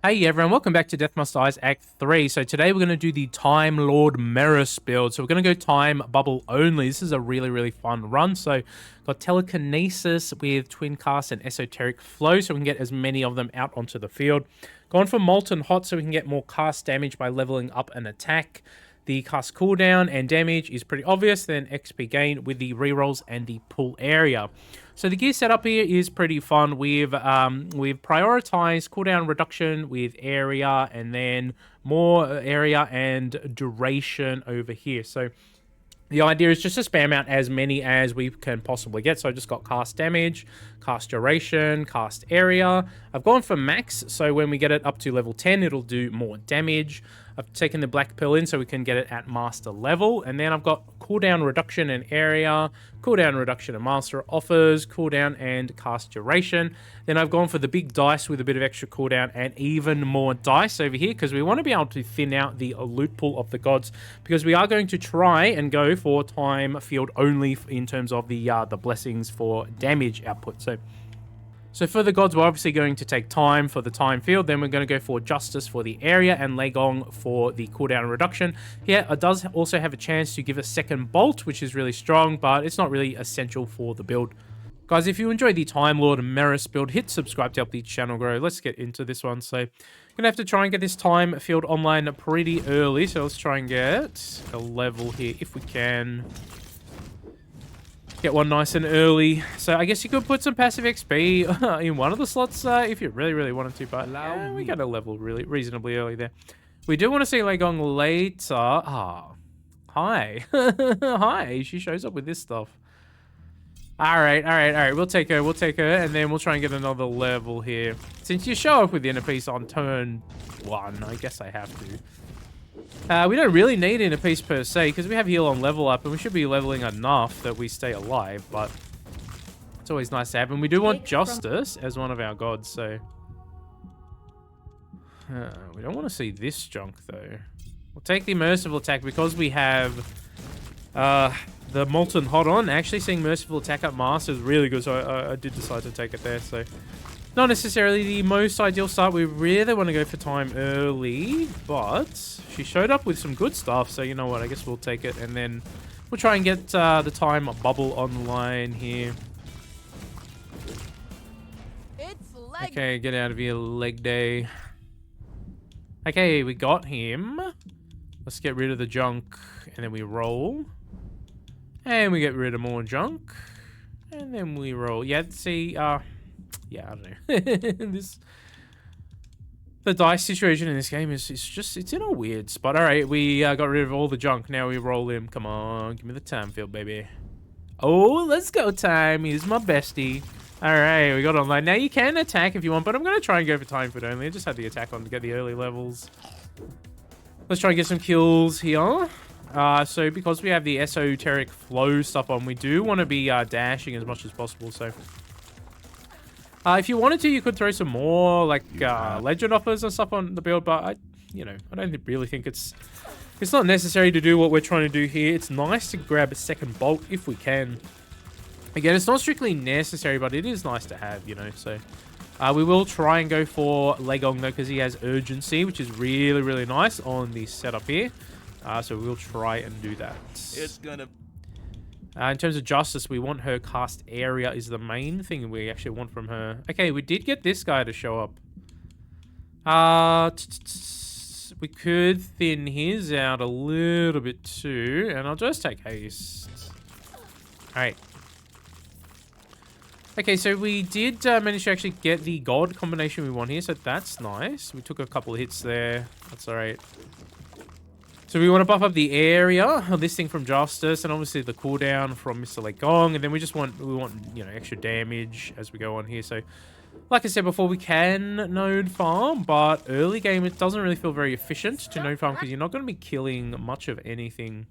Hey everyone, welcome back to Death Must Dies Act 3. So today we're going to do the Time Lord Merris build. So we're going to go time bubble only. This is a really fun run. So got telekinesis with twin cast and esoteric flow so we can get as many of them out onto the field. Gone for molten hot so we can get more cast damage by leveling up an attack. The cast cooldown and damage is pretty obvious, then XP gain with the rerolls and the pull area. So the gear setup here is pretty fun. We've prioritized cooldown reduction with area and then more area and duration over here. So the idea is just to spam out as many as we can possibly get. So I just got cast damage, cast duration, cast area. I've gone for max, so when we get it up to level 10, it'll do more damage. I've taken the black pill in so we can get it at master level. And then I've got cooldown reduction and area, cooldown reduction and master offers, cooldown and cast duration. Then I've gone for the big dice with a bit of extra cooldown and even more dice over here because we want to be able to thin out the loot pool of the gods, because we are going to try and go for time field only in terms of the blessings for damage output. So for the gods, we're obviously going to take time for the time field. Then we're going to go for justice for the area and Legong for the cooldown reduction. Here, it does also have a chance to give a second bolt, which is really strong, but it's not really essential for the build. Guys, if you enjoy the Time Lord Merris build, hit subscribe to help the channel grow. Let's get into this one. So, I'm going to have to try and get this time field online pretty early. So let's try and get a level here if we can. Get one nice and early. So I guess you could put some passive XP in one of the slots if you really wanted to, but yeah, we got a level really reasonably early there. We do want to see Legong later. Ah, hi. Hi, she shows up with this stuff. All right. We'll take her, and then we'll try and get another level here. Since you show up with the inner piece on turn 1, I guess I have to. We don't really need inner piece per se, because we have heal on level up, and we should be leveling enough that we stay alive, but it's always nice to have. And we do want justice as one of our gods, so... we don't want to see this junk, though. We'll take the merciful attack, because we have the molten hot on. Actually, seeing merciful attack up master is really good, so I did decide to take it there, so... Not necessarily the most ideal start. We really want to go for time early, but she showed up with some good stuff. So you know what? I guess we'll take it, and then we'll try and get the time bubble online here. Okay, get out of here, leg day. Okay, we got him. Let's get rid of the junk, and then we roll. And we get rid of more junk, and then we roll. Yeah, see, yeah, I don't know. The dice situation in this game is it's in a weird spot. All right, we got rid of all the junk. Now we roll him. Come on, give me the time field, baby. Oh, let's go, time. He's my bestie. All right, we got online. Now you can attack if you want, but I'm going to try and go for time field only. I just had the attack on to get the early levels. Let's try and get some kills here. So because we have the esoteric flow stuff on, we do want to be dashing as much as possible, so... if you wanted to, you could throw some more, like, legend offers and stuff on the build, but, I don't really think it's not necessary to do what we're trying to do here. It's nice to grab a second bolt if we can. Again, it's not strictly necessary, but it is nice to have, so... we will try and go for Legong, though, because he has urgency, which is really nice on the setup here. So we'll try and do that. It's gonna... in terms of justice, we want her cast area is the main thing we actually want from her. Okay, we did get this guy to show up. We could thin his out a little bit too, and I'll just take haste. Alright. Okay, so we did manage to actually get the god combination we want here, so that's nice. We took a couple of hits there. That's alright. So we want to buff up the area of this thing from Justice, and obviously the cooldown from Mr. Legong, and then we want extra damage as we go on here. So, like I said before, we can node farm, but early game it doesn't really feel very efficient to node farm because you're not going to be killing much of anything.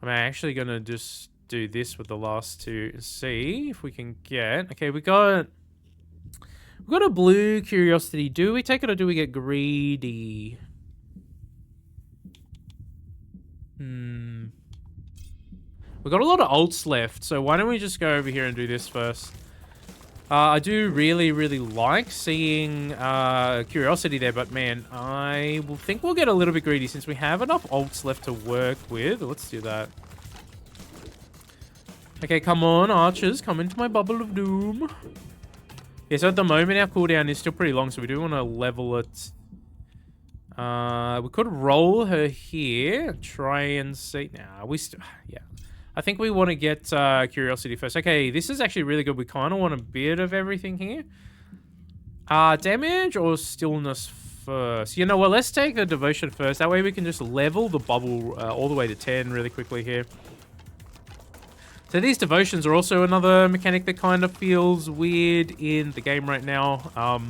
I'm actually going to just do this with the last two and see if we can get. Okay, we got a blue curiosity. Do we take it or do we get greedy? We've got a lot of ults left, so why don't we just go over here and do this first? I do really, really like seeing Curiosity there, but man, I will think we'll get a little bit greedy since we have enough ults left to work with. Let's do that. Okay, come on, archers, come into my bubble of doom. Yeah, so at the moment, our cooldown is still pretty long, so we do want to level it. We could roll her here, try and see. Nah, yeah. I think we want to get Curiosity first. Okay, this is actually really good. We kind of want a bit of everything here. Damage or stillness first? You know what? Let's take the devotion first. That way we can just level the bubble all the way to 10 really quickly here. So these devotions are also another mechanic that kind of feels weird in the game right now.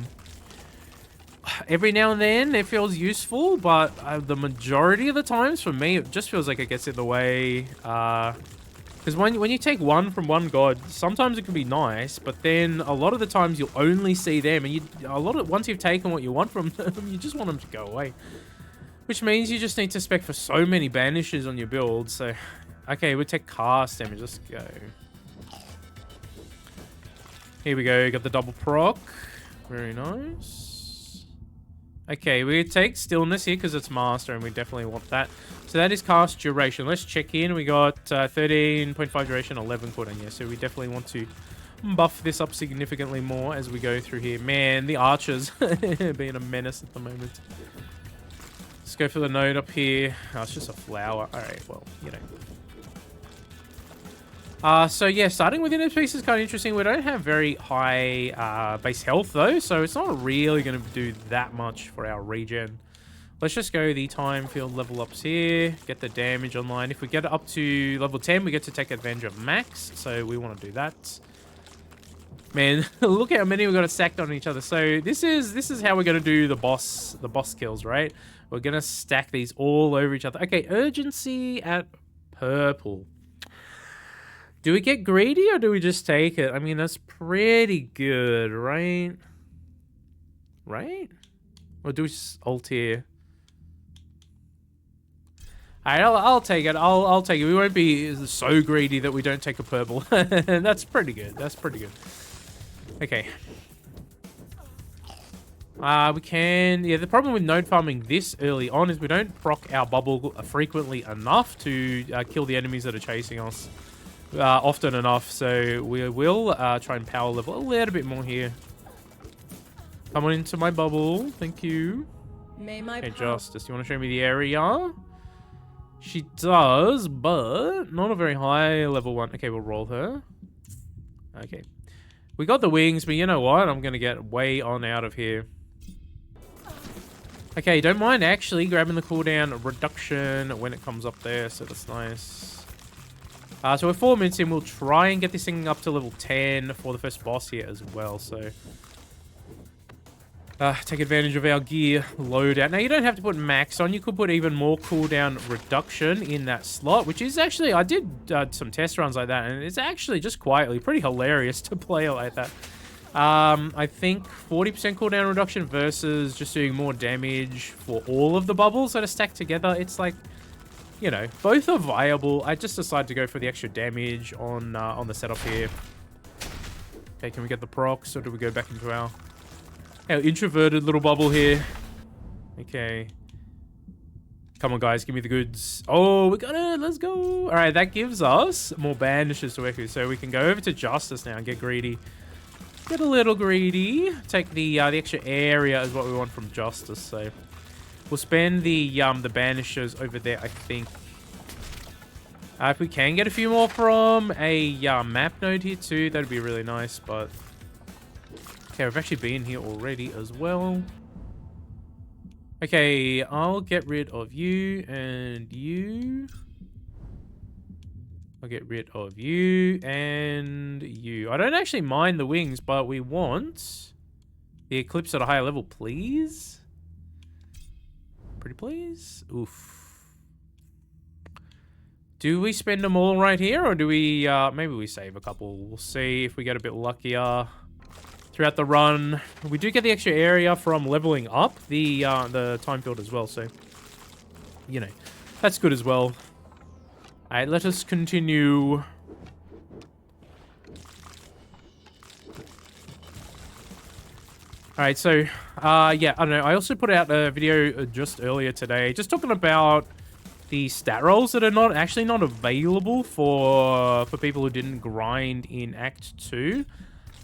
Every now and then it feels useful, but the majority of the times for me, it just feels like it gets in the way. Because when you take one from one god, sometimes it can be nice, but then a lot of the times you'll only see them, and once you've taken what you want from them, you just want them to go away. Which means you just need to spec for so many banishes on your build. So, okay, we'll take cast damage. Let's go. Here we go. Got the double proc. Very nice. Okay, we take stillness here because it's master, and we definitely want that. So that is cast duration. Let's check in. We got 13.5 duration, 11 cooldown. Yeah, so we definitely want to buff this up significantly more as we go through here. Man, the archers being a menace at the moment. Let's go for the node up here. Oh, it's just a flower. All right, well, you know. So yeah, starting with inner piece is kind of interesting. We don't have very high base health though, so it's not really going to do that much for our regen. Let's just go the time field level ups here, get the damage online. If we get up to level 10, we get to take advantage of max, so we want to do that. Man, look how many we got stacked on each other. So this is how we're going to do the boss kills, right? We're going to stack these all over each other. Okay, urgency at purple. Do we get greedy or do we just take it? I mean, that's pretty good, right? Right? Or do we just ult here? Alright, I'll take it. I'll take it. We won't be so greedy that we don't take a purple. That's pretty good. That's pretty good. Okay. We can... Yeah, the problem with node farming this early on is we don't proc our bubble frequently enough to kill the enemies that are chasing us. Often enough, so we will try and power level a little bit more here. Come on into my bubble, thank you. Hey, Justice, you want to show me the area? She does, but not a very high level one. Okay, we'll roll her. Okay. We got the wings, but you know what? I'm going to get way on out of here. Okay, don't mind actually grabbing the cooldown reduction when it comes up there, so that's nice. So we're 4 minutes in. We'll try and get this thing up to level 10 for the first boss here as well. So take advantage of our gear loadout. Now, you don't have to put max on. You could put even more cooldown reduction in that slot, which is actually... I did some test runs like that, and it's actually just quietly pretty hilarious to play like that. I think 40% cooldown reduction versus just doing more damage for all of the bubbles that are stacked together. It's like... You know, both are viable. I just decided to go for the extra damage on the setup here. Okay, can we get the procs, or do we go back into our introverted little bubble here? Okay. Come on, guys, give me the goods. Oh, we got it. Let's go. All right, that gives us more bandages to work with, so we can go over to Justice now and get greedy. Get a little greedy. Take the extra area is what we want from Justice, so... We'll spend the banishers over there, I think. If we can get a few more from a map node here too, that'd be really nice, but... Okay, we've actually been here already as well. Okay, I'll get rid of you and you. I'll get rid of you and you. I don't actually mind the wings, but we want the Eclipse at a higher level, please. Pretty please. Oof. Do we spend them all right here, or do we maybe we save a couple? We'll see if we get a bit luckier throughout the run. We do get the extra area from leveling up the time field as well, so you know, that's good as well. Alright, let us continue. All right, so, yeah, I don't know. I also put out a video just earlier today, just talking about the stat rolls that are not available for people who didn't grind in Act 2.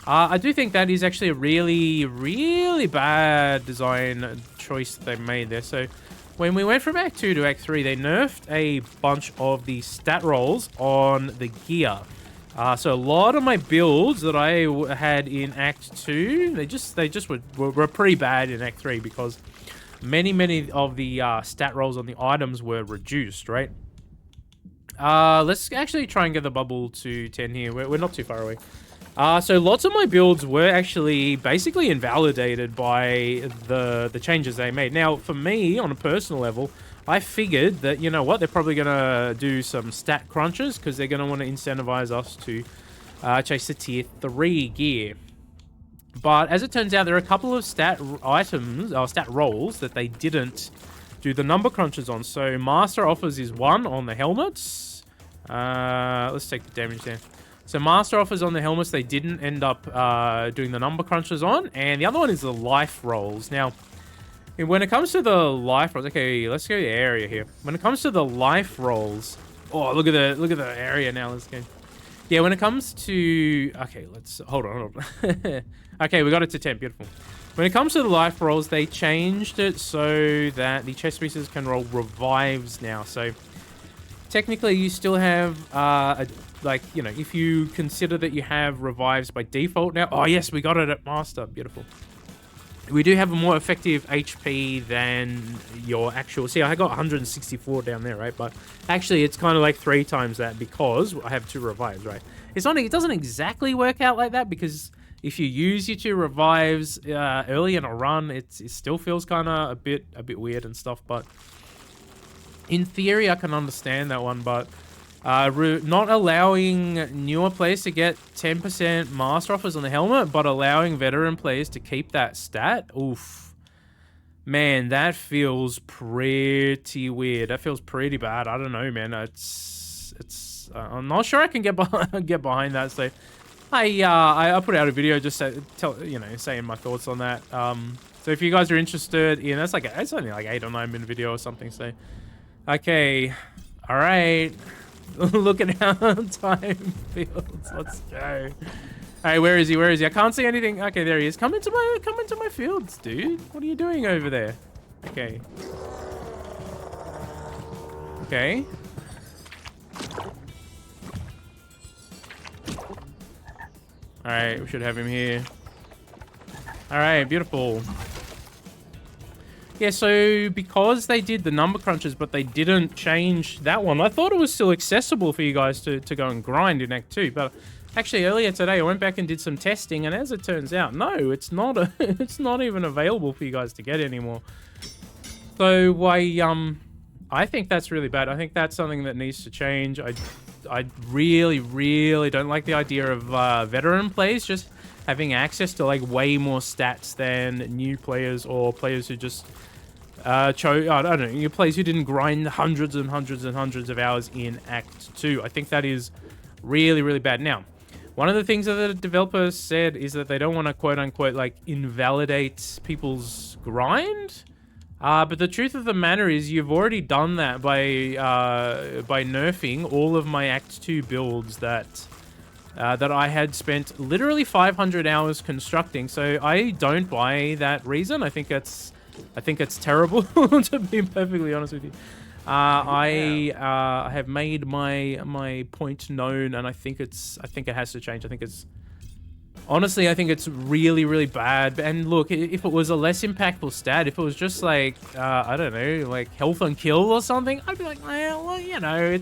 I do think that is actually a really, really bad design choice they made there. So when we went from Act 2 to Act 3, they nerfed a bunch of the stat rolls on the gear. So a lot of my builds that I had in Act 2, they just were pretty bad in Act 3 because many of the stat rolls on the items were reduced, right? Let's actually try and get the bubble to 10 here. We're not too far away. So lots of my builds were actually basically invalidated by the changes they made. Now, for me, on a personal level, I figured that, you know what, they're probably going to do some stat crunches because they're going to want to incentivize us to chase the tier 3 gear. But as it turns out, there are a couple of stat items, or stat rolls, that they didn't do the number crunches on. So Master Offers is one on the helmets. Let's take the damage there. So Master Offers on the helmets, they didn't end up doing the number crunches on. And the other one is the life rolls. Now, when it comes to the life rolls, okay, let's go to the area here. When it comes to the life rolls, oh, look at the area now. Let's go. Yeah, when it comes to, okay, let's hold on. Okay, we got it to 10. Beautiful. When it comes to the life rolls, they changed it so that the chest pieces can roll revives now. So technically, you still have like, you know, if you consider that you have revives by default now. Oh yes, we got it at master. Beautiful. We do have a more effective HP than your actual... See, I got 164 down there, right? But actually, it's kind of like 3 times that because I have 2 revives, right? It's not... It doesn't exactly work out like that because if you use your 2 revives early in a run, it still feels kind of a bit weird and stuff. But in theory, I can understand that one, but... not allowing newer players to get 10% master offers on the helmet, but allowing veteran players to keep that stat. Oof. Man, that feels pretty weird. That feels pretty bad. I don't know, man. I'm not sure I can get behind that. So I put out a video just saying my thoughts on that. So if you guys are interested in, it's only like 8 or 9 minute video or something. So, okay. All right. Look at how time feels. Let's go. Hey, where is he? Where is he? I can't see anything. Okay, there he is. Come into my fields, dude. What are you doing over there? Okay. Okay. All right, we should have him here. All right, beautiful. Yeah, so because they did the number crunches, but they didn't change that one, I thought it was still accessible for you guys to go and grind in Act 2. But actually, earlier today, I went back and did some testing, and as it turns out, no, it's not. It's not even available for you guys to get anymore. So I think that's really bad. I think that's something that needs to change. I really don't like the idea of veteran players just having access to like way more stats than new players or players who just I don't know, you players who didn't grind hundreds and hundreds and hundreds of hours in Act 2. I think that is really bad. Now, one of the things that the developers said is that they don't want to quote unquote like invalidate people's grind. But the truth of the matter is you've already done that by nerfing all of my Act 2 builds that I had spent literally 500 hours constructing. So I don't buy that reason. I think it's terrible to be perfectly honest with you. I have made my point known, and I think it has to change. Honestly, I think it's really bad. And look, if it was a less impactful stat, if it was just like I don't know, like health on kill or something, I'd be like, well, you know,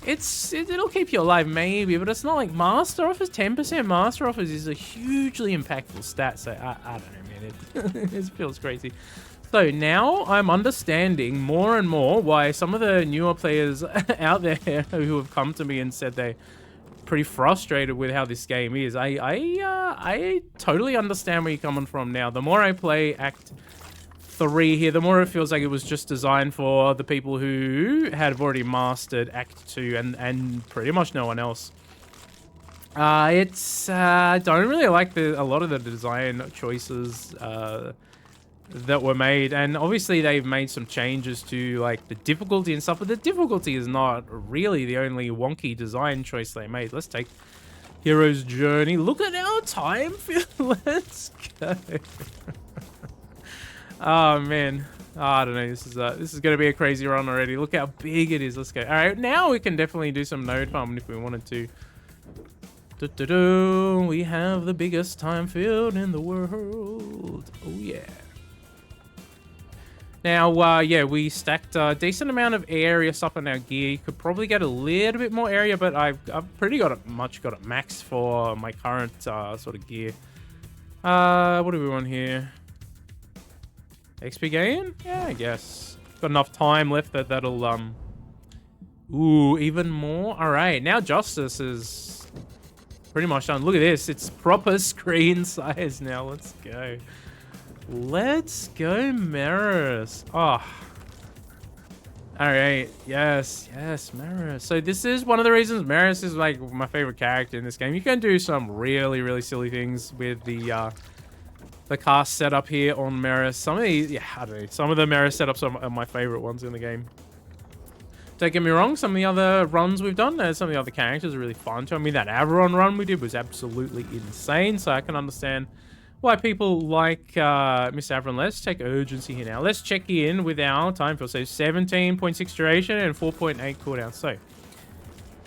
it'll keep you alive maybe, but it's not like master offers. 10% master offers is a hugely impactful stat. So I don't know, man. It feels crazy. So now I'm understanding more and more why some of the newer players out there who have come to me and said they're pretty frustrated with how this game is. I totally understand where you're coming from now. The more I play Act 3 here, the more it feels like it was just designed for the people who have already mastered Act 2 and pretty much no one else. I don't really like a lot of the design choices that were made, and obviously they've made some changes to like the difficulty and stuff, but the difficulty is not really the only wonky design choice they made. Let's take Hero's Journey. Look at our time. Let's go. Oh man. Oh, I don't know. This is gonna be a crazy run already. Look how big it is. Let's go. All right, now we can definitely do some node farming if we wanted to. We have the biggest time field in the world. Oh yeah. Now, yeah, we stacked a decent amount of area stuff in our gear. You could probably get a little bit more area, but I've pretty got it maxed for my current sort of gear. What do we want here? XP gain? Yeah, I guess. Got enough time left that'll ooh, even more. All right, now Justice is pretty much done. Look at this. It's proper screen size now. Let's go. Let's go, Merris. Oh. Alright. Yes. Yes, Merris. So this is one of the reasons Merris is like my favorite character in this game. You can do some really, really silly things with the cast setup here on Merris. Some of these, yeah, I don't know. Some of the Merris setups are my favorite ones in the game. Don't get me wrong, some of the other runs we've done, some of the other characters are really fun too. I mean, that Averon run we did was absolutely insane, so I can understand why people like Miss Averon. Let's take urgency here now. Let's check in with our time fill. So 17.6 duration and 4.8 cooldown. So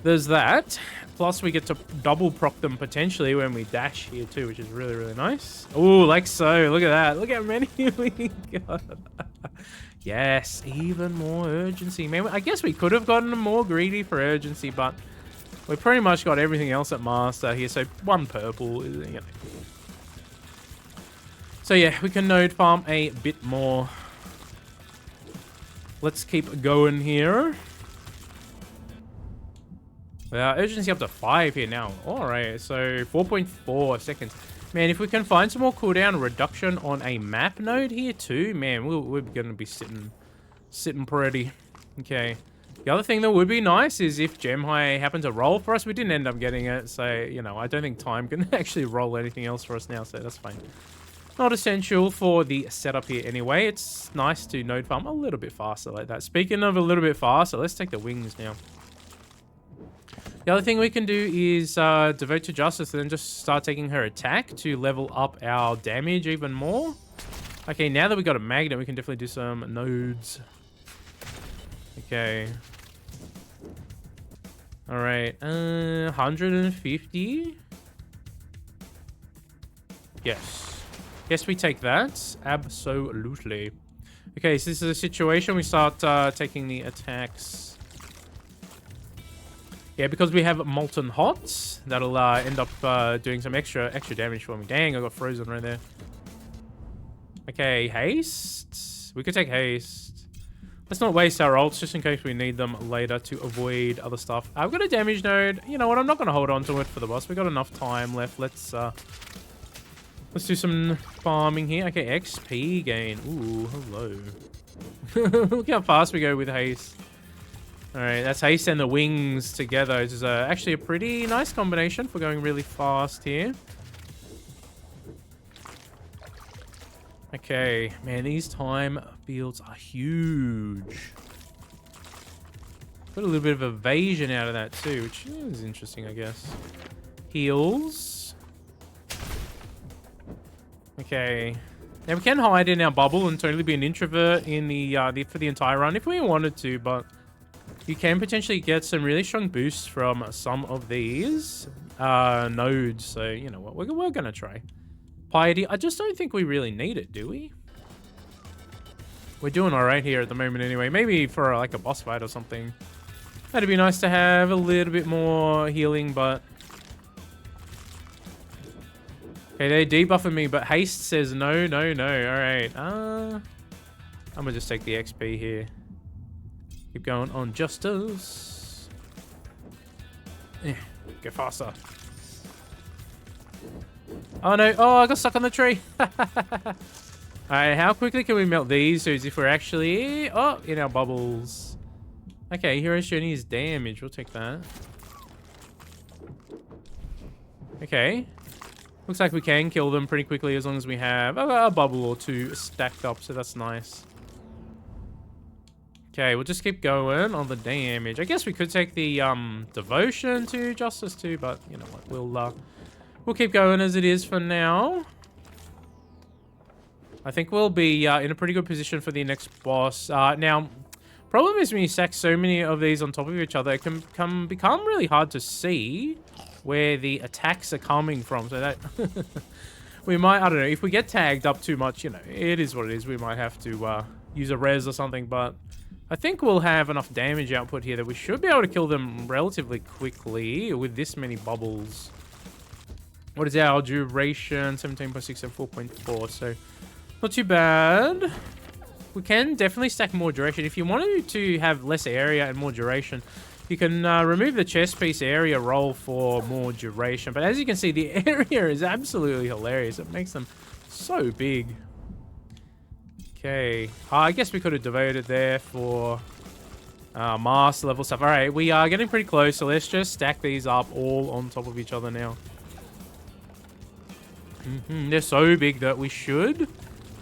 there's that. Plus we get to double proc them potentially when we dash here too, which is really, really nice. Oh, like so. Look at that. Look how many we got. Yes, even more urgency. Man, I guess we could have gotten more greedy for urgency, but we pretty much got everything else at master here. So one purple, you know. So yeah, we can node farm a bit more. Let's keep going here. Urgency up to 5 here now. Alright, so 4.4 seconds. Man, if we can find some more cooldown reduction on a map node here too, man, we're going to be sitting pretty. Okay. The other thing that would be nice is if Gem High happened to roll for us. We didn't end up getting it, so, you know, I don't think time can actually roll anything else for us now, so that's fine. Not essential for the setup here anyway. It's nice to node farm a little bit faster like that. Speaking of a little bit faster, let's take the wings now. The other thing we can do is devote to Justice and then just start taking her attack to level up our damage even more. Okay, now that we got a magnet, we can definitely do some nodes. Okay. All right, 150. Yes. Yes, we take that. Absolutely. Okay, so this is a situation. We start taking the attacks. Yeah, because we have Molten Hot, that'll end up doing some extra damage for me. Dang, I got frozen right there. Okay, Haste. We could take Haste. Let's not waste our ults just in case we need them later to avoid other stuff. I've got a damage node. You know what? I'm not going to hold on to it for the boss. We've got enough time left. Let's do some farming here. Okay, XP gain. Ooh, hello. Look how fast we go with Haste. Alright, that's Haste and the wings together. This is actually a pretty nice combination for going really fast here. Okay, man, these time fields are huge. Got a little bit of evasion out of that too, which is interesting, I guess. Heals. Okay. Now we can hide in our bubble and totally be an introvert in the for the entire run if we wanted to, but you can potentially get some really strong boosts from some of these nodes. So you know what, we're gonna try. Piety. I just don't think we really need it, do we? We're doing all right here at the moment anyway. Maybe for like a boss fight or something. That'd be nice to have a little bit more healing, but okay, they debuffing me, but Haste says no, no, no. All right. I'm gonna just take the XP here. Keep going on Justice. Go faster. Oh no. Oh, I got stuck on the tree. Alright, how quickly can we melt these dudes if we're actually in our bubbles? Okay, Hero's Journey is damage. We'll take that. Okay. Looks like we can kill them pretty quickly as long as we have a bubble or two stacked up, so that's nice. Okay, we'll just keep going on the damage. I guess we could take the devotion to justice too, but you know what, we'll keep going as it is for now. I think we'll be in a pretty good position for the next boss. Now, problem is when you stack so many of these on top of each other, it can become really hard to see where the attacks are coming from. So that we might, I don't know, if we get tagged up too much, you know, it is what it is. We might have to use a res or something, but I think we'll have enough damage output here that we should be able to kill them relatively quickly with this many bubbles. What is our duration? 17.6 and 4.4, so not too bad. We can definitely stack more duration. If you wanted to have less area and more duration, you can remove the chest piece area roll for more duration. But as you can see, the area is absolutely hilarious. It makes them so big. Okay. I guess we could have devoted there for master level stuff. All right, we are getting pretty close, so let's just stack these up all on top of each other now. They're so big that we should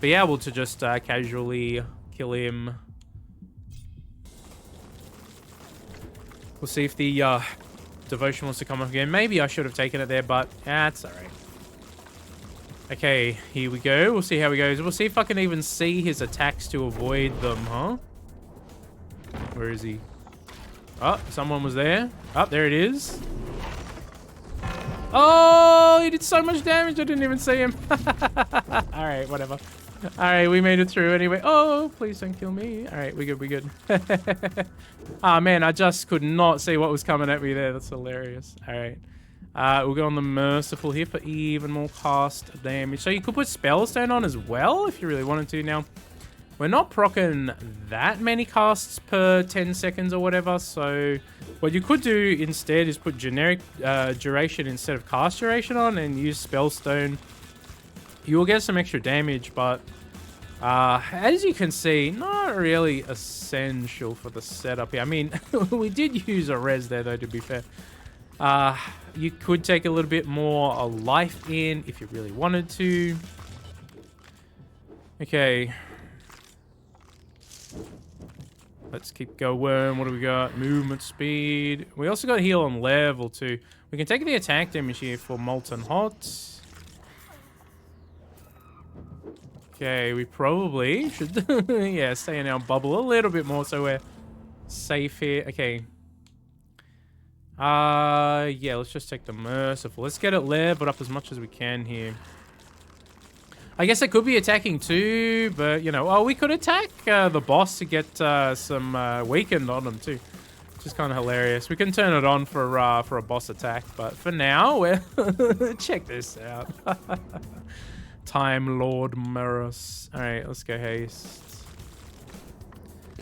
be able to just casually kill him. We'll see if the devotion wants to come up again. Maybe I should have taken it there, but that's all right. Okay, here we go. We'll see how he goes. We'll see if I can even see his attacks to avoid them, huh? Where is he? Oh, someone was there. Oh, there it is. Oh, he did so much damage. I didn't even see him. All right, whatever. All right, we made it through anyway. Oh, please don't kill me. All right, we good, we good. Ah, man, I just could not see what was coming at me there. That's hilarious. All right. We'll go on the Merciful here for even more cast damage. So you could put Spellstone on as well if you really wanted to. Now, we're not proccing that many casts per 10 seconds or whatever. So what you could do instead is put generic duration instead of cast duration on and use Spellstone. You will get some extra damage, but as you can see, not really essential for the setup here. I mean, we did use a res there though, to be fair. You could take a little bit more life in if you really wanted to. Okay. Let's keep going. What do we got? Movement speed. We also got heal on level 2. We can take the attack damage here for Molten Hot. Okay, we probably should yeah, stay in our bubble a little bit more so we're safe here. Okay. Yeah, let's just take the Merciful. Let's get it leveled up as much as we can here. I guess it could be attacking too, but, you know, oh, we could attack the boss to get some weakened on him too, which is kind of hilarious. We can turn it on for a boss attack, but for now, we're check this out. Time Lord Merris. All right, let's go haste.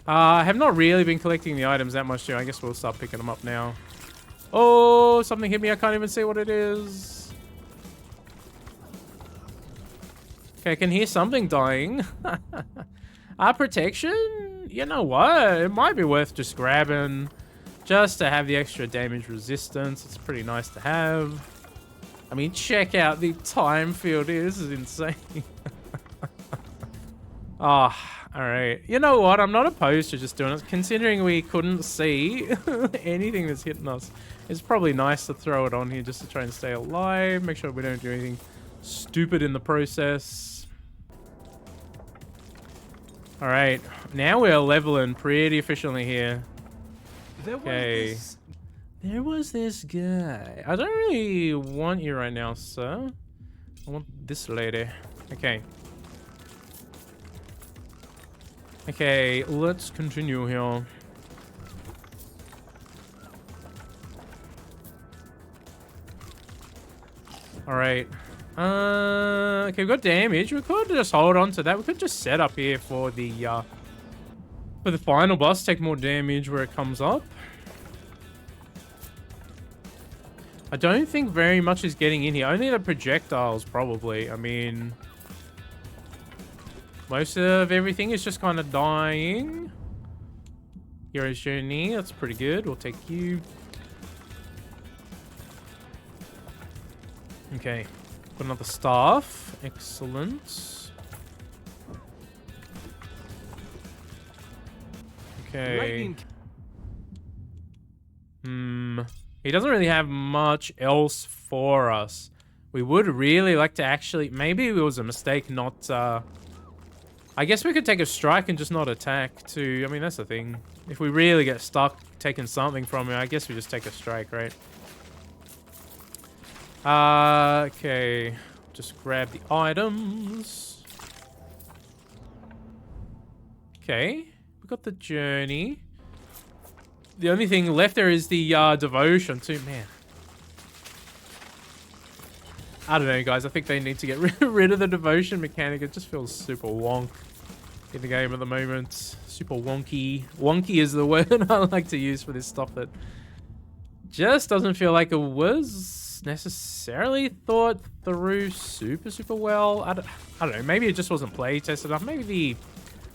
I have not really been collecting the items that much too. I guess we'll start picking them up now. Oh, something hit me. I can't even see what it is. Okay, I can hear something dying. Protection? You know what? It might be worth just grabbing just to have the extra damage resistance. It's pretty nice to have. I mean, check out the time field here. This is insane. Oh, all right. You know what? I'm not opposed to just doing it. Considering we couldn't see anything that's hitting us, it's probably nice to throw it on here just to try and stay alive. Make sure we don't do anything stupid in the process. All right. Now we're leveling pretty efficiently here. Okay. There was this guy. I don't really want you right now, sir. I want this lady. Okay. Okay, let's continue here. Alright. Okay, we've got damage. We could just hold on to that. We could just set up here for the final boss. Take more damage where it comes up. I don't think very much is getting in here. Only the projectiles, probably. I mean, most of everything is just kind of dying. Hero's Journey, that's pretty good. We'll take you. Okay. Got another staff. Excellent. Okay. He doesn't really have much else for us. We would really like to actually... Maybe it was a mistake not... I guess we could take a strike and just not attack too. I mean, that's the thing. If we really get stuck taking something from him, I guess we just take a strike, right? Okay. Just grab the items. Okay. We got the journey. The only thing left there is the devotion too. Man. I don't know, guys. I think they need to get rid of the devotion mechanic. It just feels super wonk in the game at the moment. Super wonky. Wonky is the word I like to use for this stuff that just doesn't feel like it was necessarily thought through super well. I don't know. Maybe it just wasn't play tested enough. Maybe the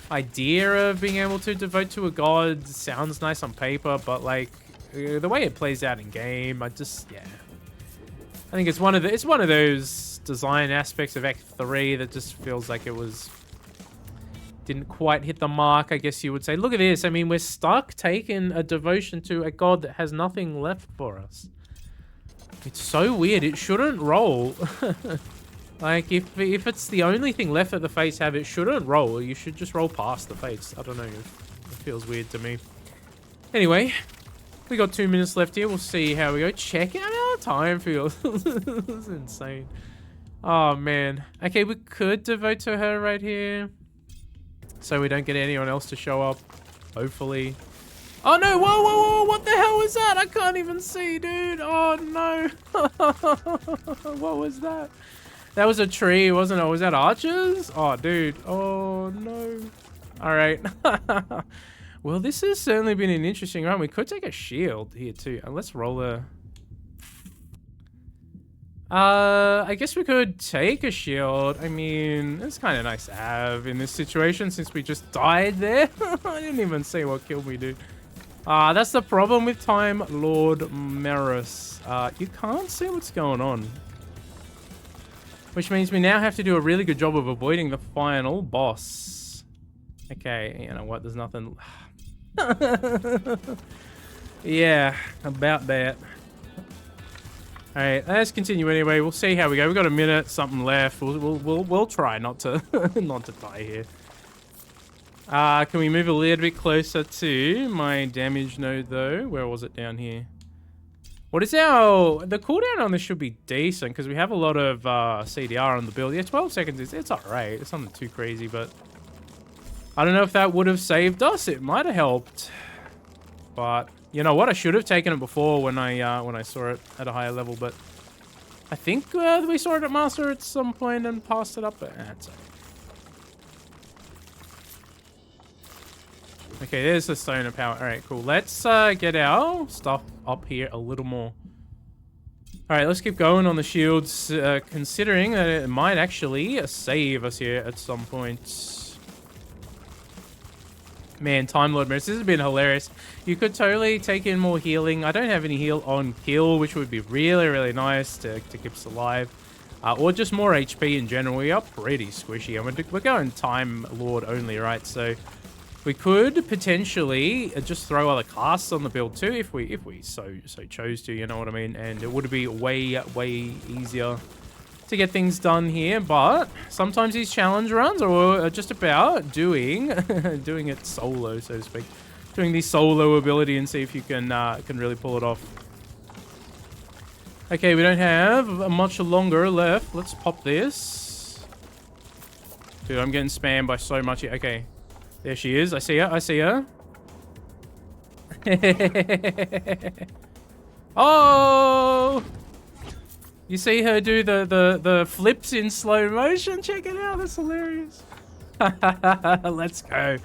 idea of being able to devote to a god sounds nice on paper, but like the way it plays out in game, I think it's one of those design aspects of Act 3 that just feels like it didn't quite hit the mark, I guess you would say. Look at this. I mean, we're stuck taking a devotion to a god that has nothing left for us. It's so weird. It shouldn't roll. Like, if it's the only thing left that the fates have, it shouldn't roll. You should just roll past the fates. I don't know. It feels weird to me. Anyway, we got 2 minutes left here. We'll see how we go. Check out how time feels. This is insane. Oh, man. Okay, we could devote to her right here, so we don't get anyone else to show up. Hopefully. Oh, no. Whoa. What the hell was that? I can't even see, dude. Oh, no. What was that? That was a tree, wasn't it? Was that archers? Oh, dude. Oh, no. All right. Well, this has certainly been an interesting run. We could take a shield here, too. And let's roll a... I guess we could take a shield. I mean, it's kind of nice to have in this situation since we just died there. I didn't even see what killed me, dude. That's the problem with Time Lord Merris. You can't see what's going on. Which means we now have to do a really good job of avoiding the final boss. Okay, you know what? There's nothing... Yeah, about that. Alright, let's continue anyway. We'll see how we go. We've got a minute, something left. We'll try not to not to die here. Can we move a little bit closer to my damage node though? Where was it? Down here? What is our... The cooldown on this should be decent because we have a lot of CDR on the build. Yeah, 12 seconds it's alright. It's nothing too crazy, but I don't know if that would have saved us. It might have helped. But you know what? I should have taken it before when I saw it at a higher level, but I think we saw it at Master at some point and passed it up, but that's okay. Okay, there's the stone of power. All right, cool. Let's get our stuff up here a little more. All right, let's keep going on the shields, considering that it might actually save us here at some point. Man, Time Lord Merris, this has been hilarious. You could totally take in more healing. I don't have any heal on kill, which would be really nice to keep us alive. Or just more HP in general. We are pretty squishy. And we're going Time Lord only, right? So we could potentially just throw other casts on the build too, if we so chose to, you know what I mean? And it would be way easier to get things done here. But sometimes these challenge runs are just about doing it solo, so to speak, doing the solo ability and see if you can really pull it off. Okay, we don't have much longer left. Let's pop this. Dude, I'm getting spammed by so much here. Okay. There she is. I see her. Oh! You see her do the flips in slow motion? Check it out. That's hilarious. Let's go.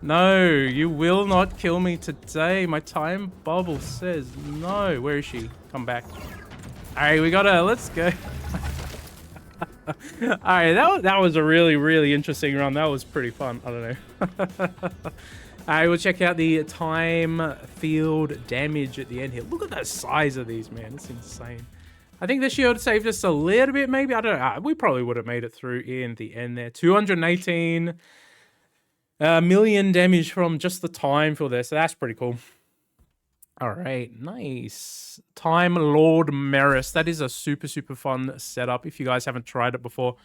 No, you will not kill me today. My time bubble says no. Where is she? Come back. All right, we got her. Let's go. All right, that was a really interesting run. That was pretty fun. I don't know. All right, we'll check out the time field damage at the end here. Look at the size of these, man. It's insane. I think the shield saved us a little bit, maybe. I don't know. We probably would have made it through in the end there. 218 million damage from just the time for this. So that's pretty cool. All right, nice. Time Lord Merris. That is a super, super fun setup. If you guys haven't tried it before,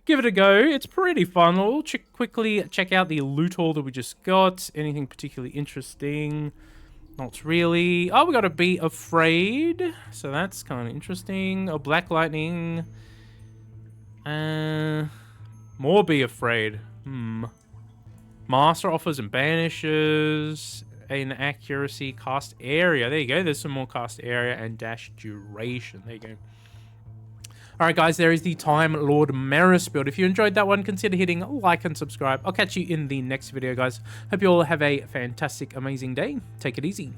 give it a go. It's pretty fun. We'll quickly check out the loot haul that we just got. Anything particularly interesting? Not really. Oh, we got to Be Afraid. So that's kind of interesting. Oh, Black Lightning. More Be Afraid. Master offers and banishes. Inaccuracy, cast area. There you go. There's some more cast area and dash duration. There you go. Alright guys, there is the Time Lord Merris build. If you enjoyed that one, consider hitting like and subscribe. I'll catch you in the next video, guys. Hope you all have a fantastic, amazing day. Take it easy.